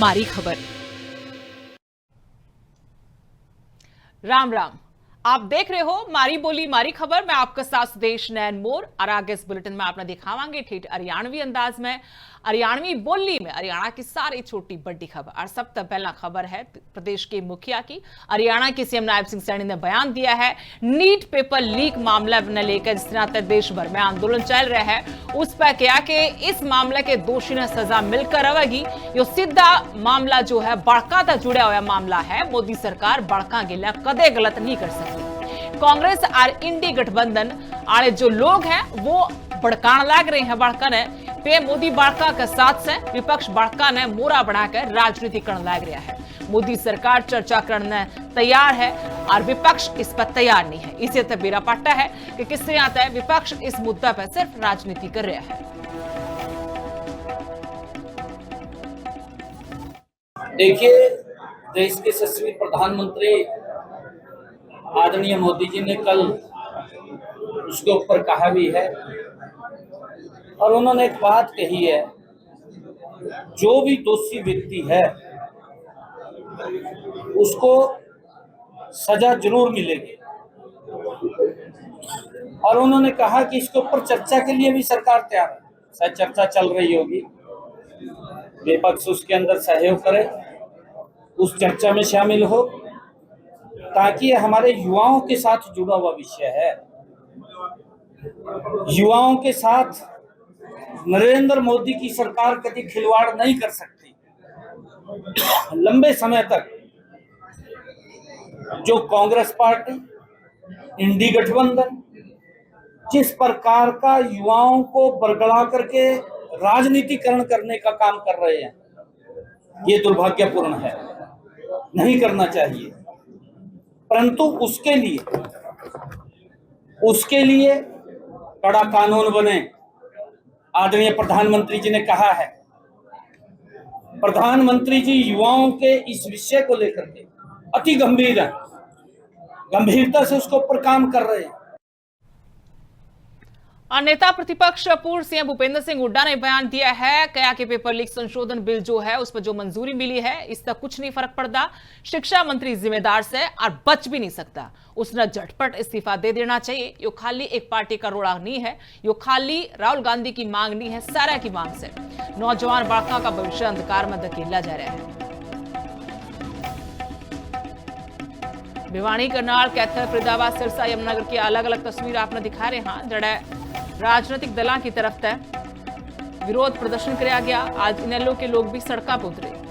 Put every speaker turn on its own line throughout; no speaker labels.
मारी खबर। राम राम, आप देख रहे हो मारी बोली मारी खबर। मैं आपका साथ सुदेश नैन मोर और आगे इस बुलेटिन में आपने दिखावांगे ठेठ हरियाणवी अंदाज में, हरियाणवी बोली में हरियाणा की सारी छोटी बड़ी खबर। और सबसे पहला खबर है प्रदेश के मुखिया की। हरियाणा के सीएम नायब सिंह सैनी ने बयान दिया है नीट पेपर लीक मामला ने लेकर जिस तरह देश भर में आंदोलन चल रहा है, उस पर क्या कि इस मामले के दोषी ने सजा मिलकर रहेगी। यो सीधा मामला जो है बड़का तक जुड़ा हुआ मामला है। मोदी सरकार बड़का गिला कदे गलत नहीं कर सकती। कांग्रेस और इंडी गठबंधन आले जो लोग हैं वो भड़कान लाग रहे हैं बड़का ने पे मोदी बड़का के साथ से विपक्ष बड़का ने मोरा बढ़ाकर राजनीति करने लग रहा है। मोदी सरकार चर्चा करने तैयार है और विपक्ष इस पर तैयार नहीं है। इसे तबीरा पट्टा है कि किस तरह आता है विपक्ष इस मुद्दा पर सिर्फ राजनीति कर रहा है।
देखिए, देश के यशस्वी प्रधानमंत्री आदरणीय मोदी जी ने कल उसके ऊपर कहा भी है और उन्होंने एक बात कही है, जो भी दोषी व्यक्ति है उसको सजा जरूर मिलेगी। और उन्होंने कहा कि इसके ऊपर चर्चा के लिए भी सरकार तैयार है। शायद चर्चा चल रही होगी, विपक्ष उसके अंदर सहयोग करे, उस चर्चा में शामिल हो, ताकि हमारे युवाओं के साथ जुड़ा हुआ विषय है। युवाओं के साथ नरेंद्र मोदी की सरकार कभी खिलवाड़ नहीं कर सकती। लंबे समय तक जो कांग्रेस पार्टी, इंडी गठबंधन जिस प्रकार का युवाओं को बरगला करके राजनीतिकरण करने का काम कर रहे हैं, ये दुर्भाग्यपूर्ण है, नहीं करना चाहिए। परंतु उसके लिए कड़ा कानून बने। आदरणीय प्रधानमंत्री जी ने कहा है, प्रधानमंत्री जी युवाओं के इस विषय को लेकर के अति गंभीर है, गंभीरता से उसके ऊपर काम कर रहे हैं।
और नेता प्रतिपक्ष पूर्व सीएम भूपेंद्र सिंह हुड्डा ने बयान दिया है, कहा कि पेपर लीक संशोधन बिल जो है उस पर जो मंजूरी मिली है इसका कुछ नहीं फर्क पड़ता। शिक्षा मंत्री जिम्मेदार से और बच भी नहीं सकता, उसने झटपट इस्तीफा दे देना चाहिए। यो खाली एक पार्टी का रोड़ा नहीं है, यो खाली राहुल गांधी की मांग नहीं है, सारा की मांग से नौजवान बालका का भविष्य अंधकार में धकेला जा रहा है। भिवानी, करनाल, कैथल, फरीदाबाद, सिरसा, यमुनानगर की अलग अलग तस्वीर आपने दिखा रहे हैं, जड़े राजनीतिक दलों की तरफ से विरोध प्रदर्शन किया गया। आज इनेलो के लोग भी सड़कों पर उतरे।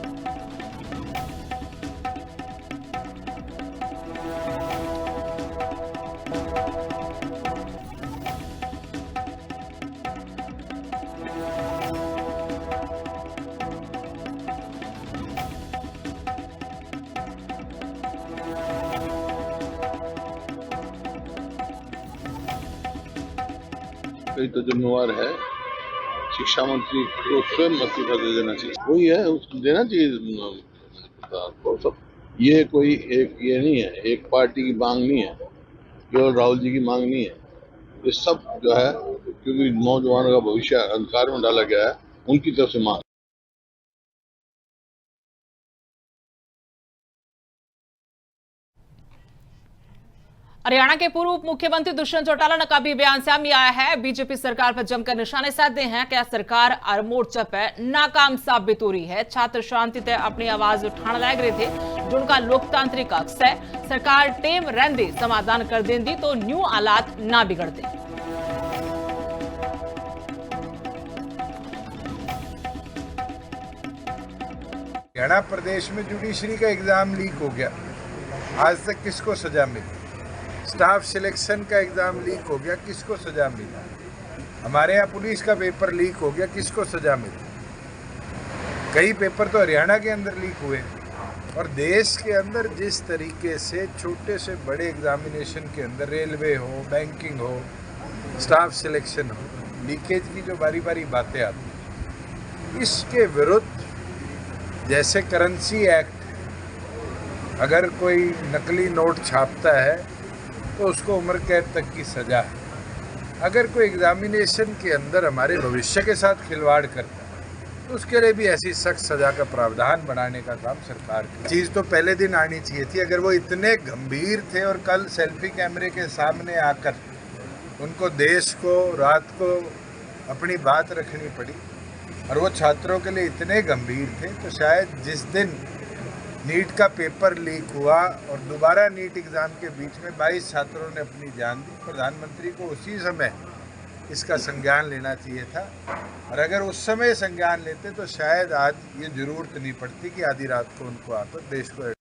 कई तो जिम्मेवार है, शिक्षा मंत्री को स्वयं इस्तीफा दे देना चाहिए। वही है, उसको देना चाहिए सब। ये कोई एक ये नहीं है, एक पार्टी की मांग नहीं है, केवल राहुल जी की मांग नहीं है। ये सब जो है, क्योंकि नौजवानों का भविष्य अंधकार में डाला गया है, उनकी तरफ से मांग।
हरियाणा के पूर्व उप मुख्यमंत्री दुष्यंत चौटाला का भी बयान सामने आया है। बीजेपी सरकार पर जमकर निशाने साधे हैं। क्या सरकार हर मोर्चा पर नाकाम साबित हो रही है। छात्र शांति तय अपनी आवाज उठाने लग रहे थे, जो उनका लोकतांत्रिक हक है। सरकार टेम रहंदे समाधान कर देंदी तो न्यू हालात ना बिगड़ते।
हरियाणा प्रदेश में जुडिशरी का एग्जाम लीक हो गया, आज तक किसको सजा मिली? स्टाफ सिलेक्शन का एग्ज़ाम लीक हो गया, किसको सज़ा मिली? हमारे यहाँ पुलिस का पेपर लीक हो गया, किसको सज़ा मिली? कई पेपर तो हरियाणा के अंदर लीक हुए। और देश के अंदर जिस तरीके से छोटे से बड़े एग्जामिनेशन के अंदर रेलवे हो, बैंकिंग हो, स्टाफ सिलेक्शन हो, लीकेज की जो बारी बारी बातें आती, इसके विरुद्ध जैसे करेंसी एक्ट, अगर कोई नकली नोट छापता है तो उसको उम्र कैद तक की सज़ा है। अगर कोई एग्जामिनेशन के अंदर हमारे भविष्य के साथ खिलवाड़ करता है तो उसके लिए भी ऐसी सख्त सजा का प्रावधान बनाने का काम सरकार की चीज़ तो पहले दिन आनी चाहिए थी। अगर वो इतने गंभीर थे और कल सेल्फी कैमरे के सामने आकर उनको देश को रात को अपनी बात रखनी पड़ी और वो छात्रों के लिए इतने गंभीर थे, तो शायद जिस दिन नीट का पेपर लीक हुआ और दोबारा नीट एग्ज़ाम के बीच में 22 छात्रों ने अपनी जान दी, प्रधानमंत्री को उसी समय इसका संज्ञान लेना चाहिए था। और अगर उस समय संज्ञान लेते तो शायद आज ये जरूरत नहीं पड़ती कि आधी रात को उनको आकर देश को।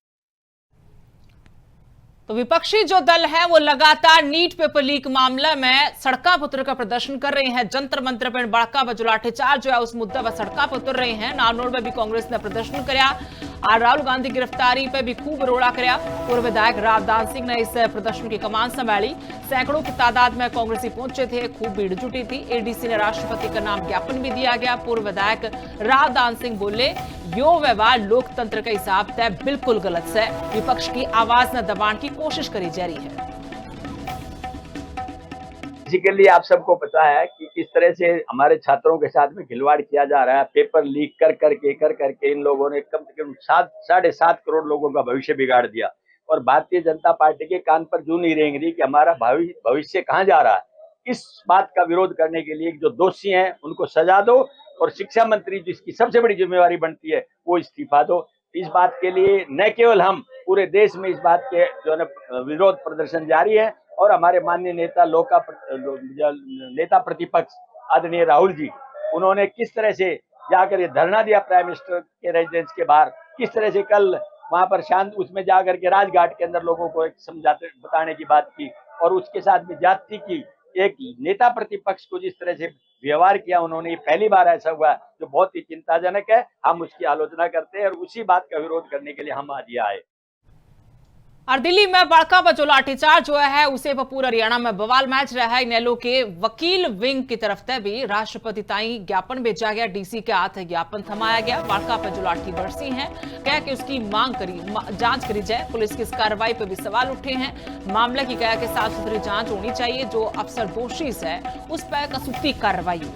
तो विपक्षी जो दल है वो लगातार नीट पेपर लीक मामले में सड़का पर उतर का प्रदर्शन कर रहे हैं। जंतर मंतर पर बड़का बजो लाठीचार्ज जो है उस मुद्दे पर सड़का पर उतर रहे हैं। नारनौल में भी कांग्रेस ने प्रदर्शन कराया और राहुल गांधी गिरफ्तारी पर भी खूब रोड़ा कराया। पूर्व विधायक रावदान सिंह ने इस प्रदर्शन की कमान संभाली। सैकड़ों की तादाद में कांग्रेसी पहुंचे थे, खूब भीड़ जुटी थी। एडीसी ने राष्ट्रपति का नाम ज्ञापन भी दिया गया। पूर्व विधायक रावदान सिंह बोले, यो व्यवहार लोकतंत्र के हिसाब से बिल्कुल गलत है। विपक्ष की आवाज न दबाने की कोशिश करी जा रही है।
बेसिकली आप सबको पता है कि किस तरह से हमारे छात्रों के साथ में खिलवाड़ किया जा रहा है। पेपर लीक कर करके इन लोगों ने कम से कम 7.5 करोड़ लोगों का भविष्य बिगाड़ दिया। और भारतीय जनता पार्टी के कान पर जू नहीं रेंग रही कि हमारा भविष्य कहाँ जा रहा है। इस बात का विरोध करने के लिए जो दोषी हैं उनको सजा दो और शिक्षा मंत्री जिसकी सबसे बड़ी जिम्मेवारी बनती है वो इस्तीफा दो। इस बात के लिए न केवल हम, पूरे देश में इस बात के जो है विरोध प्रदर्शन जारी है। और हमारे माननीय नेता प्रतिपक्ष आदरणीय राहुल जी, उन्होंने किस तरह से जाकर ये धरना दिया प्राइम मिनिस्टर के रेजिडेंस के बाहर, किस तरह से कल वहां पर शांत उसमें जाकर के राजघाट के अंदर लोगों को एक बताने की बात की। और उसके साथ में जाति की एक नेता प्रतिपक्ष को जिस तरह से व्यवहार किया उन्होंने, ये पहली बार ऐसा हुआ जो बहुत ही चिंताजनक है। हम उसकी आलोचना करते हैं और उसी बात का विरोध करने के लिए हम आज यहाँ आए।
और दिल्ली में बड़का बजो लाठीचार्ज जो है उसे पूरा हरियाणा में बवाल मैच रहा है। इनेलो के वकील विंग की तरफ से भी राष्ट्रपति ताई ज्ञापन भेजा गया। डीसी के हाथ ज्ञापन थमाया गया। बड़का पर जो लाठी बरसी है कह के उसकी जांच करी जाए। पुलिस की इस कार्रवाई पर भी सवाल उठे हैं। मामले की कह के साफ सुथरी जांच होनी चाहिए। जो अफसर दोषी है उस पर कसूती कार्रवाई हो।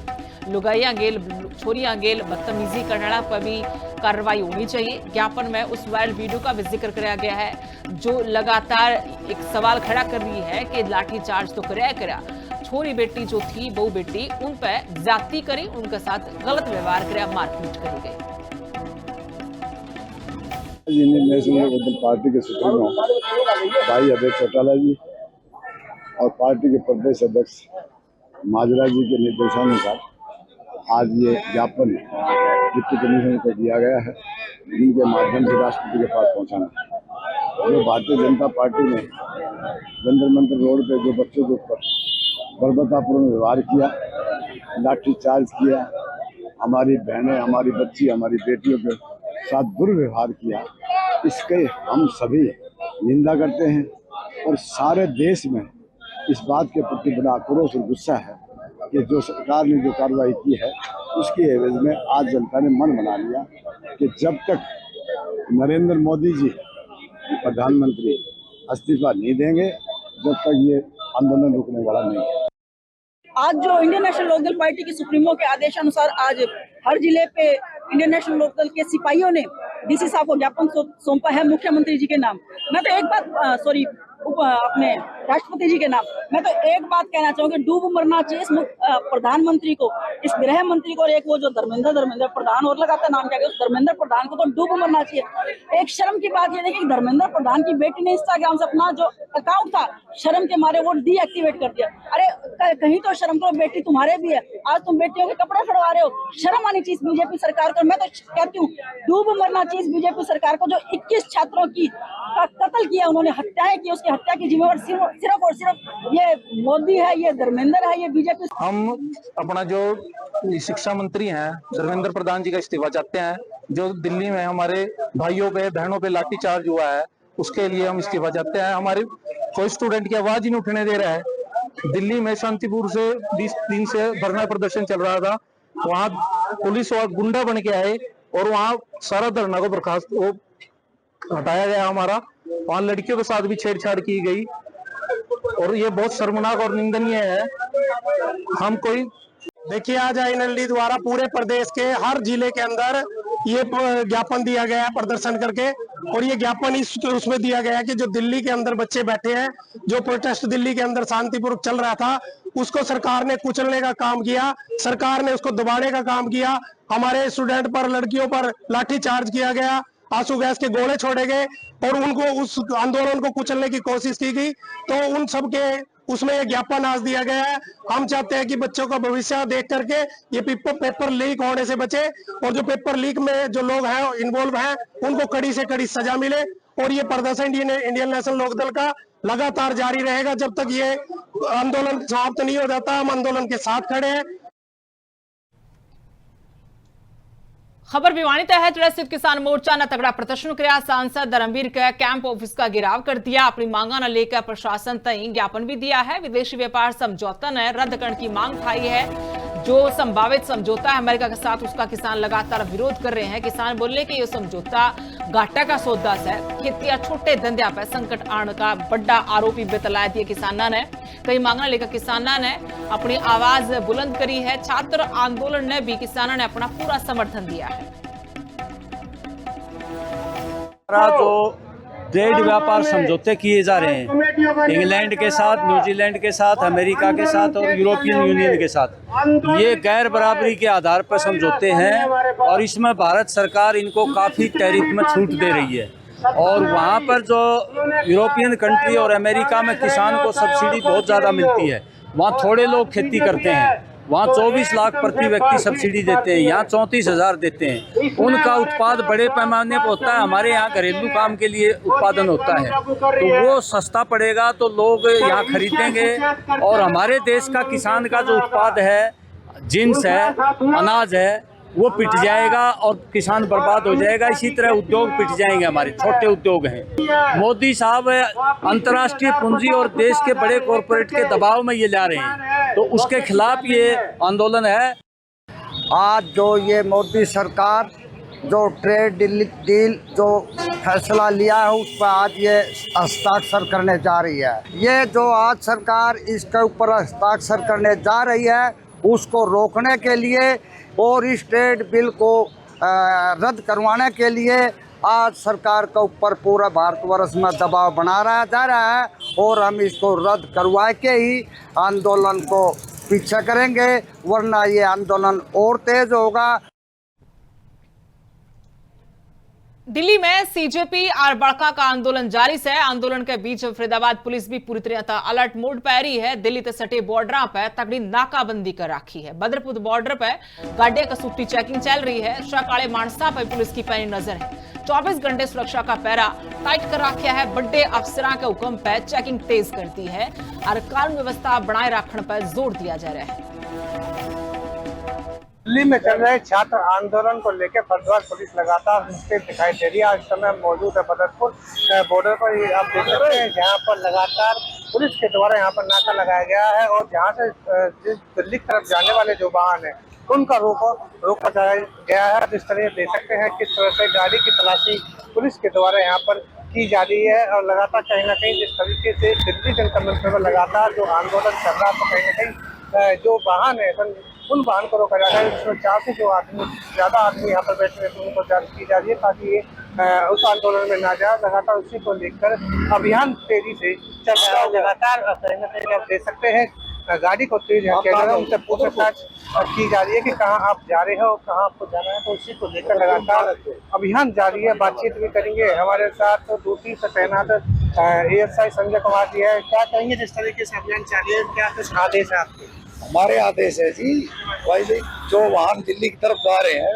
लुगाइया गेल, छोरिया गेल, बदतमीजी करने पर भी कार्रवाई होनी चाहिए। ज्ञापन में उस वायरल वीडियो का भी जिक्र कराया गया है जो लगातार एक सवाल खड़ा कर रही है कि लाठीचार्ज तो करा छोरी बेटी जो थी बहू बेटी उन पर ज्यादती करी, उनके साथ गलत व्यवहार कराया, मारपीट करी गई।
इंडियन नेशनल लोकदल पार्टी के सुप्रीमो भाई अभय चौटाला जी और पार्टी के प्रदेश अध्यक्ष माजरा जी के निर्देशानुसार आज ये ज्ञापन डिप्टी कमिश्नर को दिया गया है, जिनके माध्यम से राष्ट्रपति के पास पहुंचाना है। जो भारतीय जनता पार्टी ने जंतर मंतर रोड पे जो बच्चों के ऊपर बर्बरतापूर्ण व्यवहार किया, लाठीचार्ज किया, हमारी बहनें, हमारी बच्ची, हमारी बेटियों के साथ दुर्व्यवहार किया, इसके हम सभी निंदा करते हैं। और सारे देश में इस बात के प्रति बड़ा आक्रोश और गुस्सा है कि जो सरकार ने जो कार्रवाई की है उसकी एवज में आज जनता ने मन बना लिया कि जब तक नरेंद्र मोदी जी प्रधानमंत्री इस्तीफा नहीं देंगे जब तक ये आंदोलन रुकने वाला नहीं है।
आज जो इंडियन नेशनल लोकदल पार्टी के सुप्रीमो के आदेशानुसार आज हर जिले पे इंडियन नेशनल लोकदल के सिपाहियों ने डीसी साहब को ज्ञापन सौंपा है मुख्यमंत्री जी के नाम। मैं तो एक बात अपने राष्ट्रपति जी के नाम मैं तो एक बात कहना चाहूंगी, डूब मरना चाहिए इस प्रधानमंत्री को, इस गृह मंत्री को और एक वो जो धर्मेंद्र प्रधान और लगातार नाम क्या उस धर्मेंद्र प्रधान को तो डूब मरना चाहिए। एक शर्म की बात ये देखिए कि धर्मेंद्र प्रधान की बेटी ने इंस्टाग्राम से अपना जो अकाउंट था शर्म के मारे वो डीएक्टिवेट कर दिया। अरे कहीं तो शर्म करो, बेटी तुम्हारे भी है, आज तुम बेटियों के कपड़े फड़वा रहे हो, शर्म आनी चाहिए बीजेपी सरकार को। मैं तो कहती हूँ डूब मरना चाहिए बीजेपी सरकार को जो 21 छात्रों की कत्ल किया, उन्होंने हत्याएं की, उसकी हत्या की जिम्मेवार सिर्फ और सिर्फ ये मोदी है, ये धर्मेंद्र है, ये बीजेपी।
हम अपना जो शिक्षा मंत्री हैं धर्मेंद्र प्रधान जी का इस्तीफा चाहते हैं। जो दिल्ली में हमारे भाइयों पे बहनों पे लाठीचार्ज हुआ है उसके लिए हम इस्तीफा चाहते हैं। हमारे कोई स्टूडेंट की आवाज ही नहीं उठने दे रहा है। दिल्ली में शांतिपुर से 20 दिन से धरना प्रदर्शन चल रहा था, वहाँ पुलिस और गुंडा बन के आए और वहाँ सारा धरना को बर्खास्त हटाया गया। हमारा वहाँ लड़कियों के साथ भी छेड़छाड़ की गई और ये बहुत शर्मनाक और निंदनीय है। हम कोई
देखिए, आज INLD द्वारा पूरे प्रदेश के हर जिले के अंदर ये ज्ञापन दिया गया है प्रदर्शन करके, और ये ज्ञापन उसमें दिया गया है कि जो दिल्ली के अंदर बच्चे बैठे हैं, जो प्रोटेस्ट दिल्ली के अंदर शांतिपूर्वक चल रहा था, उसको सरकार ने कुचलने का काम किया, सरकार ने उसको दबाने का काम किया। हमारे स्टूडेंट पर, लड़कियों पर लाठीचार्ज किया गया, आंसू गैस के गोले छोड़े गए और उनको, उस आंदोलन को कुचलने की कोशिश की गई। तो उन सब के उसमें ये ज्ञापन आज दिया गया है। हम चाहते हैं कि बच्चों का भविष्य देख करके ये पेपर लीक होने से बचे, और जो पेपर लीक में जो लोग हैं इन्वॉल्व हैं उनको कड़ी से कड़ी सजा मिले। और ये प्रदर्शन इंडियन नेशनल लोकदल का लगातार जारी रहेगा जब तक ये आंदोलन समाप्त नहीं हो जाता। हम आंदोलन के साथ खड़े हैं।
खबर भिवानी तहत स्थित किसान मोर्चा ने तगड़ा प्रदर्शन किया। सांसद धर्मवीर के कैंप ऑफिस का घेराव कर दिया। अपनी मांगा न लेकर प्रशासन तक ज्ञापन भी दिया है। विदेशी व्यापार समझौता ने रद्द करने की मांग उठाई है। जो संभावित समझौता है अमेरिका के साथ, उसका किसान लगातार विरोध कर रहे हैं। किसान बोले कि यह समझौता घाटा का सौदा है। खेती या छोटे धंधे पर संकट आने का बड़ा आरोपी बतलाया दिया किसाना ने। कई मांगा लेकर किसाना ने अपनी आवाज बुलंद करी है। छात्र आंदोलन ने भी किसानों ने अपना पूरा समर्थन दिया है।
जो ट्रेड व्यापार समझौते किए जा रहे हैं इंग्लैंड के साथ, न्यूजीलैंड के साथ, अमेरिका के साथ और यूरोपियन यूनियन के साथ, ये गैर बराबरी के आधार पर समझौते हैं और इसमें भारत सरकार इनको काफ़ी टैरिफ में छूट दे रही है। और वहाँ पर जो यूरोपियन कंट्री और अमेरिका में किसान को सब्सिडी बहुत ज़्यादा मिलती है, वहाँ थोड़े लोग खेती करते हैं, वहाँ 24 लाख प्रति व्यक्ति सब्सिडी देते हैं, यहाँ 34,000 देते हैं। उनका उत्पाद बड़े पैमाने पर होता है, हमारे यहाँ घरेलू काम के लिए उत्पादन होता है, तो वो सस्ता पड़ेगा तो लोग यहाँ खरीदेंगे। और हमारे देश का किसान का जो उत्पाद है, जिन्स है, अनाज है, वो पिट जाएगा और किसान बर्बाद हो जाएगा। इसी तरह उद्योग पिट जाएंगे, हमारे छोटे उद्योग हैं। मोदी साहब अंतर्राष्ट्रीय पूंजी और देश के बड़े कॉरपोरेट के दबाव में ये ला रहे हैं, तो उसके खिलाफ ये आंदोलन है।
आज जो ये मोदी सरकार जो ट्रेड डील जो फैसला लिया है उस पर आज ये हस्ताक्षर करने जा रही है। ये जो आज सरकार इसके ऊपर हस्ताक्षर करने जा रही है, उसको रोकने के लिए और इस ट्रेड बिल को रद्द करवाने के लिए आज सरकार के ऊपर पूरा भारतवर्ष में दबाव बनाया जा रहा है। और हम इसको रद्द करवा के ही आंदोलन को पीछे करेंगे, वरना ये आंदोलन और तेज होगा।
दिल्ली में सीजेपी और बड़का का आंदोलन जारी है। आंदोलन के बीच फरीदाबाद पुलिस भी पूरी तरह अलर्ट मोड पर रही है। दिल्ली ते सटे बॉर्डर पर तगड़ी नाकाबंदी कर रखी है। बदरपुर बॉर्डर पर गाड़ियां कसुट्टी चेकिंग चल रही है। काले मानसा पर पुलिस की पैनी नजर है। 24 घंटे सुरक्षा का पैरा टाइट कर रखा है। बड़े अफसरों के हुक्म पर चेकिंग तेज करती है और कानून व्यवस्था बनाए रखने पर जोर दिया जा रहा है।
दिल्ली में चल रहे छात्र आंदोलन को लेकर फरीदाबाद पुलिस लगातार मुस्तैद दिखाई दे रही है। आज समय मौजूद है बदरपुर बॉर्डर पर, आप देख सकते हैं जहाँ पर लगातार पुलिस के द्वारा यहाँ पर नाका लगाया गया है और जहाँ से दिल्ली की तरफ जाने वाले जो वाहन है उनका रोक लगाया गया है। जिस तरह देख सकते हैं किस तरह से गाड़ी की तलाशी पुलिस के द्वारा यहाँ पर की जा रही है और लगातार कहीं ना कहीं जिस तरीके से दिल्ली जनता मंच में लगातार जो आंदोलन चल रहा है, तो कहीं ना कहीं जो वाहन है उन वाहन को रोका जा रहा है। जिसमें 4 से जो ज़्यादा आदमी यहाँ पर बैठे हैं उनको जांच की जा रही है ताकि ये उस आंदोलन में ना जाए। लगातार उसी को लेकर अभियान तेजी से चल रहा है। लगातार कहीं ना कहीं आप देख सकते हैं गाड़ी को तेज किया जा रहा है, उनसे पूछताछ की जा रही है कि कहाँ आप जा रहे हो, कहाँ आपको जाना है, तो उसी को लेकर लगातार अभियान जारी है। बातचीत भी करेंगे। हमारे साथ ड्यूटी से तैनात ASI संजय कुमार जी है। क्या कहेंगे जिस तरीके से अभियान जारी है, क्या कुछ आदेश है आपके?
हमारे आदेश है जी भाई, जो वाहन दिल्ली की तरफ जा रहे हैं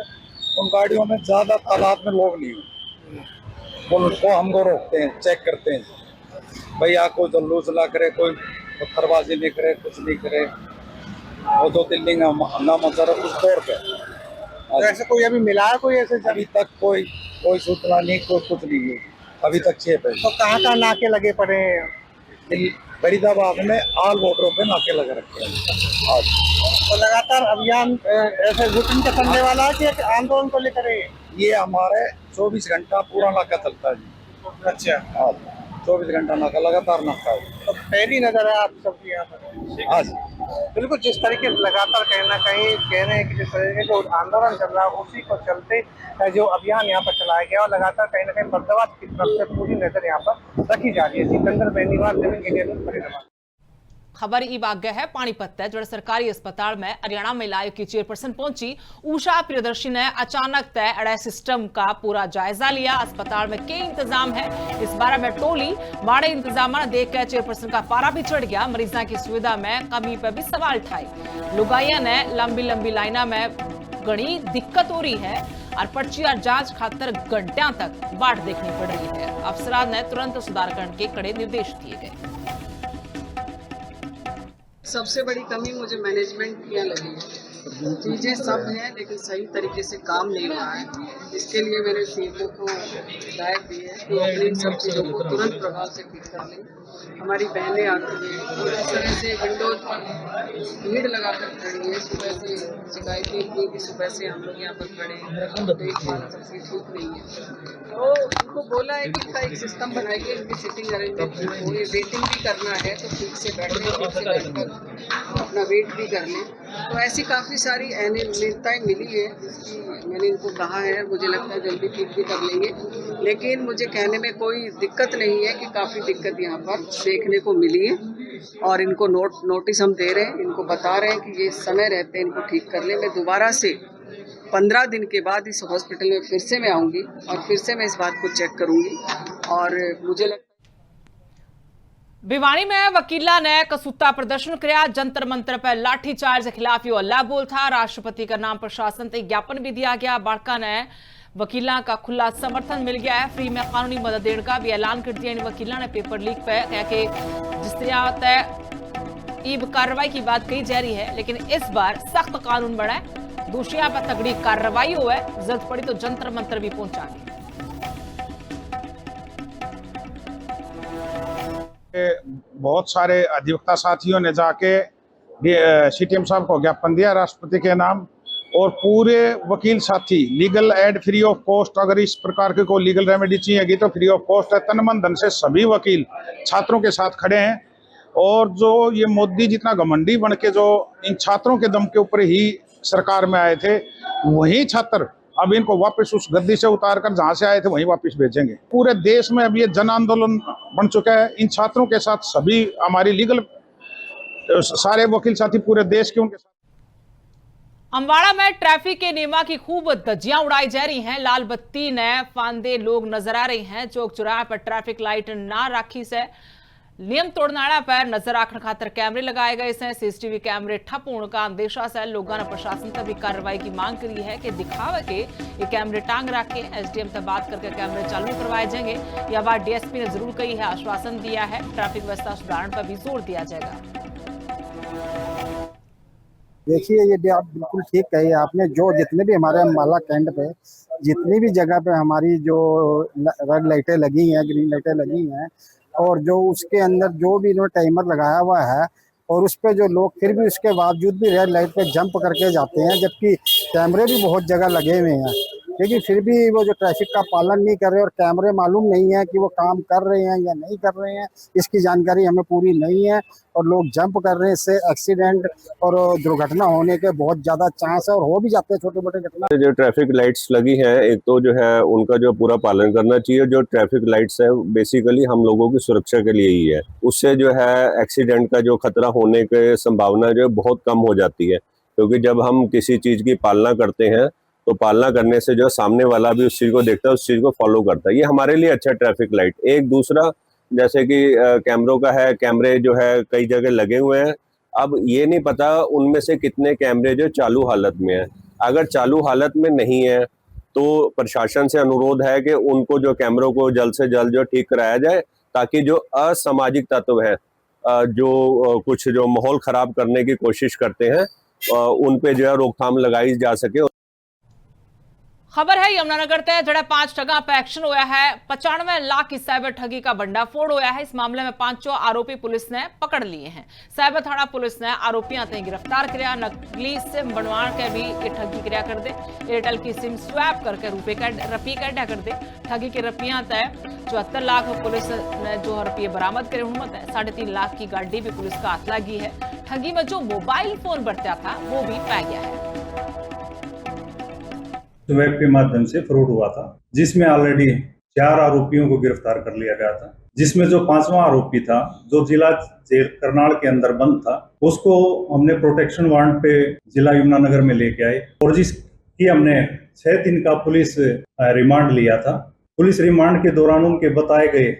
उन गाड़ियों में ज़्यादा तादाद में लोग नहीं हो, उनको हमको रोकते हैं, चेक करते हैं भैया कोई जल्लूस ना करे, कोई पत्थरबाजी नहीं करे, कुछ नहीं करे। वो तो दिल्ली में हंगामा चल रहा उस दौर पे।
तो ऐसे कोई अभी मिला है कोई ऐसे?
अभी तक कोई सूचना नहीं, कोई कुछ नहीं है अभी तक। 6 पे
तो कहाँ नाके लगे पड़े हैं?
फरीदाबाद में ऑल बॉर्डरों पे नाके लगे रखे हैं आज।
तो लगातार अभियान ऐसे रूटीन का चलने वाला है कि आंदोलन को लेकर?
ये हमारे 24 घंटा पूरा नाका चलता है जी।
अच्छा।
24 घंटा नाका लगातार नाका है।
तो पहली नजर है आप सबकी यहाँ पर।
हाँ जी।
बिल्कुल, जिस तरीके से लगातार कहीं ना कहीं कह रहे हैं कि जिस तरीके जो आंदोलन चल रहा है उसी को चलते जो अभियान यहाँ पर चलाया गया और लगातार कहीं ना कहीं बर्दाश्त की तरफ से पूरी नजर यहाँ पर रखी जा रही है। सिकंदर बेनीवाल, जमीन इंडिया न्यूज़, फरीदाबाद।
खबर ई भाग्य है पानीपत है जो सरकारी अस्पताल में हरियाणा महिला आयोग की चेयरपर्सन पहुंची उषा प्रियदर्शी ने अचानक तय अड़े सिस्टम का पूरा जायजा लिया। अस्पताल में कई इंतजाम है, इस बारे में टोली माड़े इंतजाम देखकर चेयरपर्सन का पारा भी चढ़ गया। मरीजा की सुविधा में कमी पर भी सवाल उठाए। लुगाइया ने लंबी लंबी लाइना में घनी दिक्कत हो रही है और पर्ची और जांच खातर घंटों तक बाट देखनी पड़ रही है। अफसरान ने तुरंत सुधार करने के कड़े निर्देश दिए गए।
सबसे बड़ी कमी मुझे मैनेजमेंट की यहाँ लगी है। चीज़ें सब हैं लेकिन सही तरीके से काम नहीं हो रहा है। इसके लिए मैंने सीएमओ को हिदायत दी है कि अपनी सब चीज़ों को तुरंत प्रभाव से ठीक कर लें। हमारी बहनें आती हैं और इस तरह से विंडोज पर भीड़ लगाकर खड़ी है। सुबह से शिकायतें इतनी कि सुबह से हम लोग यहाँ पर खड़े हैं, देखभाल सबकी ठीक नहीं है। तो उनको बोला है कि इनका एक सिस्टम बनाइए, इनकी सिटिंग अरेंजमेंट ठीक हो, ये वेटिंग भी करना है तो ठीक से बैठें, ठीक से बैठकर अपना वेट भी कर लें। तो ऐसी काफ़ी सारी अनियमितताएँ मिली है जिसकी मैंने इनको कहा है, मुझे लगता है जल्दी ठीक भी कर लेंगे। लेकिन मुझे कहने में कोई दिक्कत नहीं है कि काफ़ी दिक्कत यहाँ पर देखने को मिली है और इनको नोटिस हम दे रहे हैं, इनको बता रहे हैं कि ये समय रहते इनको ठीक कर लें। मैं दोबारा से 15 दिन के बाद इस हॉस्पिटल में फिर से मैं आऊँगी और फिर से मैं इस बात को चेक करूँगी और मुझे लगता
भिवानी में वकीला ने कसूता प्रदर्शन किया। जंतर मंतर पर लाठीचार्ज के खिलाफ यो अल्लाह बोल था। राष्ट्रपति का नाम प्रशासन तक ज्ञापन भी दिया गया। बाड़का ने वकीला का खुला समर्थन मिल गया है। फ्री में कानूनी मदद देने का भी ऐलान कर दिया। इन वकीला ने पेपर लीक पे कह के जिस तरह तय ईब कार्रवाई की बात कही जा रही है, लेकिन इस बार सख्त कानून बनाए, दोषियों पर तगड़ी कार्रवाई हो है, जरूरत पड़ी तो जंतर मंतर भी पहुंचाएंगे।
बहुत सारे अधिवक्ता साथियों ने जाके सीटीएम साहब को ज्ञापन दिया राष्ट्रपति के नाम, और पूरे वकील साथी legal ad free of cost, अगर इस प्रकार के कोई लीगल रेमेडी चाहिएगी तो फ्री ऑफ कॉस्ट है। तन मन धन से सभी वकील छात्रों के साथ खड़े हैं। और जो ये मोदी जितना घमंडी बन के जो इन छात्रों के दम के ऊपर ही सरकार में आए थे, वही छात्र अब इनको वापस उस गद्दी से उतारकर जहां से आए थे वहीं वापस भेजेंगे। पूरे देश में अब ये जन आंदोलन बन चुका है। इन छात्रों के साथ सभी हमारी लीगल सारे वकील साथी पूरे देश के उनके साथ।
अम्बाड़ा में ट्रैफिक के नियमों की खूब धज्जियां उड़ाई जा रही हैं। लाल बत्ती ने फांदे लोग नजर आ रहे हैं। चौक चौराहे पर ट्रैफिक लाइट ना राखी से नियम तोड़नाड़ा पर नजर रखने खातर कैमरे लगाए गए हैं। सीसीटीवी कैमरे ठप होने का अंदेशा से लोगों ने प्रशासन तक भी कार्रवाई की मांग करी है कि दिखावे के ये कैमरे टांग रखे। एसडीएम से बात करके कैमरे चालू करवाए जाएंगे। यह बात डीएसपी ने जरूर कही है, आश्वासन दिया है। ट्रैफिक व्यवस्था सुधारण पर भी जोर दिया जाएगा।
देखिए, ये आप बिल्कुल ठीक कही आपने। जो जितने भी हमारे अम्बाला कैंट पे जितनी भी जगह पे हमारी जो रेड लाइटें लगी हैं, ग्रीन लाइटें लगी हैं, और जो उसके अंदर जो भी इन्होंने टाइमर लगाया हुआ है, और उस पे जो लोग फिर भी उसके बावजूद भी रेड लाइट पे जंप करके जाते हैं, जबकि कैमरे भी बहुत जगह लगे हुए हैं, लेकिन फिर भी वो जो ट्रैफिक का पालन नहीं कर रहे, और कैमरे मालूम नहीं है कि वो काम कर रहे हैं या नहीं कर रहे हैं, इसकी जानकारी हमें पूरी नहीं है, और लोग जंप कर रहे हैं। इससे एक्सीडेंट और दुर्घटना होने के बहुत ज़्यादा चांस है, और हो भी जाते हैं छोटे मोटे घटना।
जो ट्रैफिक लाइट्स लगी हैं, एक तो जो है उनका जो पूरा पालन करना चाहिए। जो ट्रैफिक लाइट्स है बेसिकली हम लोगों की सुरक्षा के लिए ही है। उससे जो है एक्सीडेंट का जो खतरा होने की संभावना जो है बहुत कम हो जाती है, क्योंकि जब हम किसी चीज़ की पालना करते हैं तो पालना करने से जो सामने वाला भी उस चीज़ को देखता है, उस चीज़ को फॉलो करता है। ये हमारे लिए अच्छा ट्रैफिक लाइट। एक दूसरा जैसे कि कैमरों का है, कैमरे जो है कई जगह लगे हुए हैं। अब ये नहीं पता उनमें से कितने कैमरे जो चालू हालत में है। अगर चालू हालत में नहीं है तो प्रशासन से अनुरोध है कि उनको जो कैमरों को जल्द से जल्द जो ठीक कराया जाए, ताकि जो असामाजिक तत्व है, जो कुछ जो माहौल खराब करने की कोशिश करते हैं, उन पे जो है रोकथाम लगाई जा सके।
खबर है यमुनानगर ते जड़े 5 ठगा पे एक्शन होया है। 95 लाख की साइबर ठगी का भंडाफोड़ होया है। इस मामले में 5 आरोपी पुलिस ने पकड़ लिए हैं। साइबर थाना पुलिस ने आरोपियों ते गिरफ्तार किया। नकली सिम बनवा के भी ये ठगी किया कर दे। एयरटेल की सिम स्वैप करके रपी काटा कर दे। ठगी के रपियां तय 74 लाख पुलिस ने जो रपिये बरामद करे। हुमत है 3.5 लाख की गाड़ी भी पुलिस का हाथ लगी है। ठगी में जो मोबाइल फोन बरता था वो भी पै गया है।
वेब के माध्यम से फ्रॉड हुआ था, जिसमें ऑलरेडी 4 आरोपियों को गिरफ्तार कर लिया गया था, जिसमें जो 5वां आरोपी था जो जिला जेल करनाल के अंदर बंद था, उसको हमने प्रोटेक्शन वारंट पे जिला यमुनानगर में लेके आए और जिसकी हमने 6 दिन का पुलिस रिमांड लिया था। पुलिस रिमांड के दौरान उनके बताए गए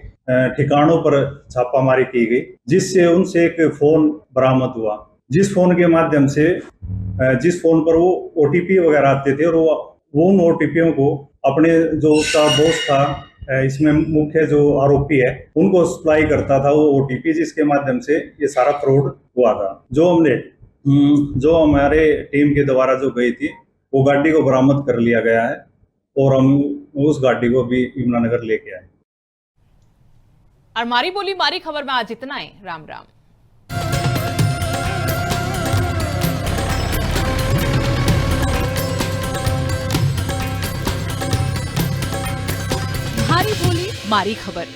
ठिकानों पर छापामारी की गई, जिससे उनसे एक फोन बरामद हुआ, जिस फोन के माध्यम से जिस फोन पर वो OTP वगैरह आते थे और वो उन OTPओं को अपने जो उसका बॉस था, इसमें मुख्य जो आरोपी है, उनको सप्लाई करता था वो OTP, जिसके माध्यम से ये सारा फ्रॉड हुआ था। जो हमारे टीम के द्वारा जो गई थी वो गाड़ी को बरामद कर लिया गया है और हम उस गाड़ी को भी यमुनानगर लेके आए।
और मारी बोली मारी खबर में आज इतना ही। राम राम। मारी बोली मारी खबर।